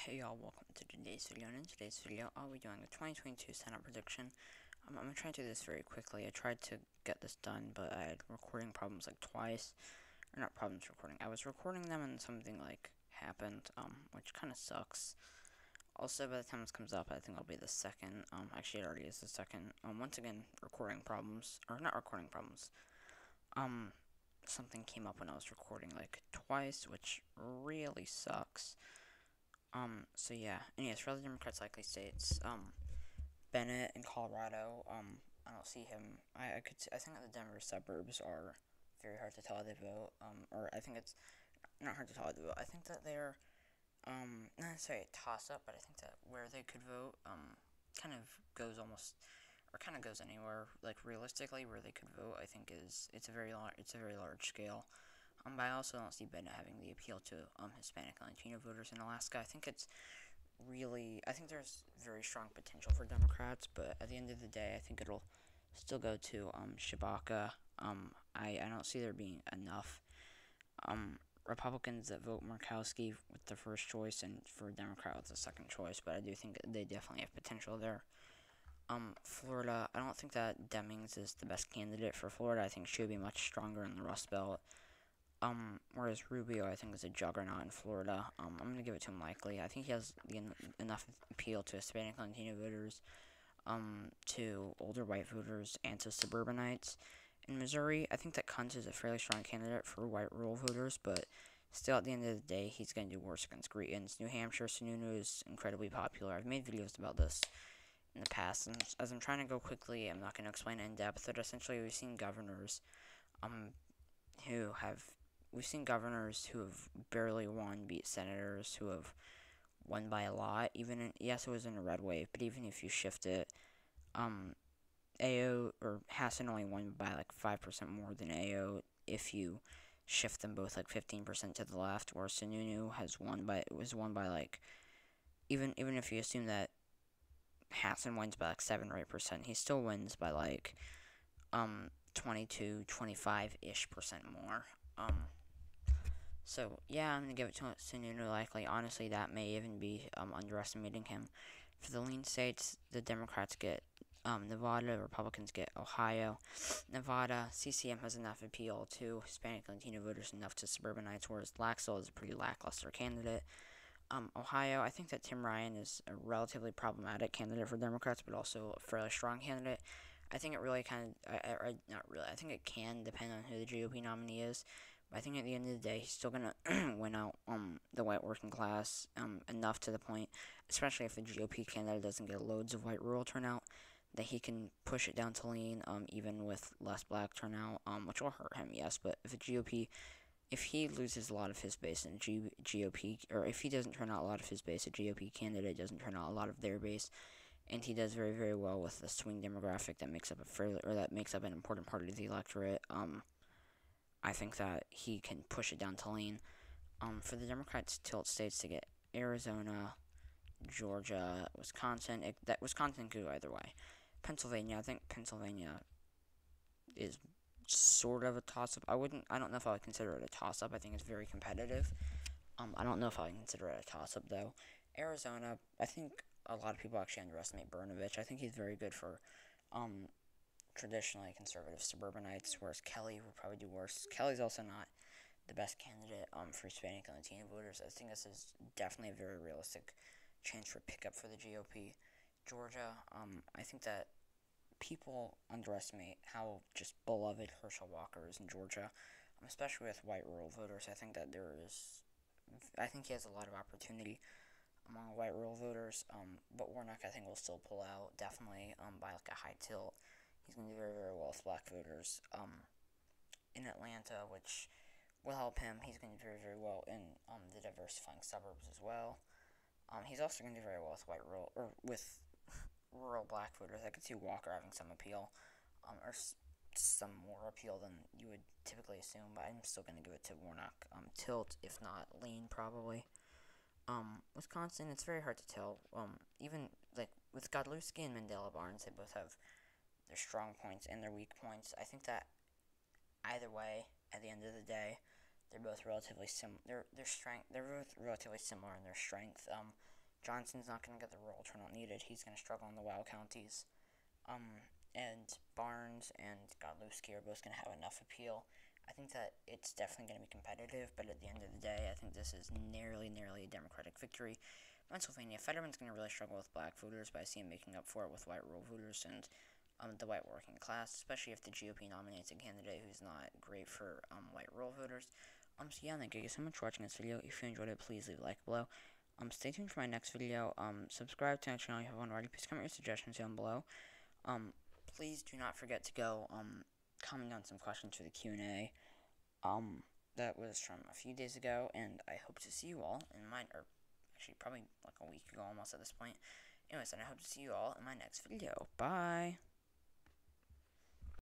Hey y'all, welcome to today's video, and in today's video, I'll be doing the 2022 Senate prediction. I'm going to try to do this very quickly. I tried to get this done, but I had recording problems like twice. Or not problems recording. I was recording them and something like happened, which kind of sucks. Also, by the time this comes up, I think it'll be the second, actually it already is the second, once again, recording problems, or not recording problems, something came up when I was recording like twice, which really sucks. So yeah. Anyways, for other Democrats likely states, Bennett in Colorado, I don't see him. I think that the Denver suburbs are very hard to tell how they vote. Or I think it's not hard to tell how they vote. I think that they're, not necessarily a toss up, but I think that where they could vote, kind of goes almost, or kind of goes anywhere. Like realistically, where they could vote, I think it's a very large scale. But I also don't see Bennett having the appeal to Hispanic and Latino voters in Alaska. I think there's very strong potential for Democrats, but at the end of the day, I think it'll still go to Shabaka. I don't see there being enough Republicans that vote Murkowski with the first choice and for Democrat with the second choice, but I do think they definitely have potential there. Florida, I don't think that Demings is the best candidate for Florida. I think she would be much stronger in the Rust Belt. Whereas Rubio, I think, is a juggernaut in Florida. I'm going to give it to him likely. I think he has enough appeal to Hispanic and Latino voters, to older white voters, and to suburbanites. In Missouri, I think that Kuntz is a fairly strong candidate for white rural voters, but still, at the end of the day, he's going to do worse against Cretans. New Hampshire, Sununu is incredibly popular. I've made videos about this in the past, and as I'm trying to go quickly, I'm not going to explain it in depth, but essentially, um, who have we've seen governors who have barely won beat senators who have won by a lot. Yes, it was in a red wave, but even if you shift it, um, AO or Hassan only won by like 5% more than AO if you shift them both like 15% to the left, whereas Sununu was won by like even if you assume that Hassan wins by like 7 or 8%, he still wins by like 22, 25-ish% more. So, yeah, I'm going to give it to Sununu likely. Honestly, that may even be underestimating him. For the lean states, the Democrats get Nevada, Republicans get Ohio. Nevada, CCM has enough appeal to Hispanic and Latino voters, enough to suburbanites, whereas Laxalt is a pretty lackluster candidate. Ohio, I think that Tim Ryan is a relatively problematic candidate for Democrats, but also a fairly strong candidate. I think it really not really, I think it can depend on who the GOP nominee is. But I think at the end of the day, he's still going to win out the white working class enough to the point, especially if the GOP candidate doesn't get loads of white rural turnout, that he can push it down to lean, even with less black turnout, which will hurt him, yes. But if he loses a lot of his base in GOP, or if he doesn't turn out a lot of his base, a GOP candidate doesn't turn out a lot of their base, and he does very, very well with the swing demographic that makes up an important part of the electorate. I think that he can push it down to lean. For the Democrats' tilt states to get Arizona, Georgia, Wisconsin. That Wisconsin could go either way. Pennsylvania, I think Pennsylvania is sort of a toss-up. I don't know if I would consider it a toss-up. I think it's very competitive. I don't know if I would consider it a toss-up, though. Arizona, I think a lot of people actually underestimate Brnovich. I think he's very good for, traditionally conservative suburbanites, whereas Kelly would probably do worse. Kelly's also not the best candidate, for Hispanic and Latino voters. I think this is definitely a very realistic chance for pickup for the GOP. Georgia, I think that people underestimate how just beloved Herschel Walker is in Georgia, especially with white rural voters. I think he has a lot of opportunity among white rural voters, but Warnock, I think, will still pull out, definitely, by like a high tilt. He's going to do very, very well with black voters. In Atlanta, which will help him. He's going to do very, very well in the diversifying suburbs as well. He's also going to do very well with with rural black voters. I could see Walker having some appeal, or some more appeal than you would typically assume, but I'm still going to give it to Warnock. Tilt, if not lean, probably. Wisconsin, it's very hard to tell. Even like with Godlewski and Mandela Barnes, they both have their strong points and their weak points. I think that either way, at the end of the day, they're both relatively They're both relatively similar in their strength. Johnson's not going to get the rural turnout needed. He's going to struggle in the wild counties. And Barnes and Godlewski are both going to have enough appeal. I think that it's definitely going to be competitive, but at the end of the day, I think this is nearly a Democratic victory. Pennsylvania, Fetterman's going to really struggle with black voters, but I see him making up for it with white rural voters and the white working class, especially if the GOP nominates a candidate who's not great for white rural voters. So yeah, thank you so much for watching this video. If you enjoyed it, please leave a like below. Stay tuned for my next video. Subscribe to my channel if you haven't already. Please comment your suggestions down below. Please do not forget to go comment on some questions for the Q&A. That was from a few days ago, and I hope to see you all in my, or actually probably like a week ago almost at this point. Anyways, and I hope to see you all in my next video. Bye!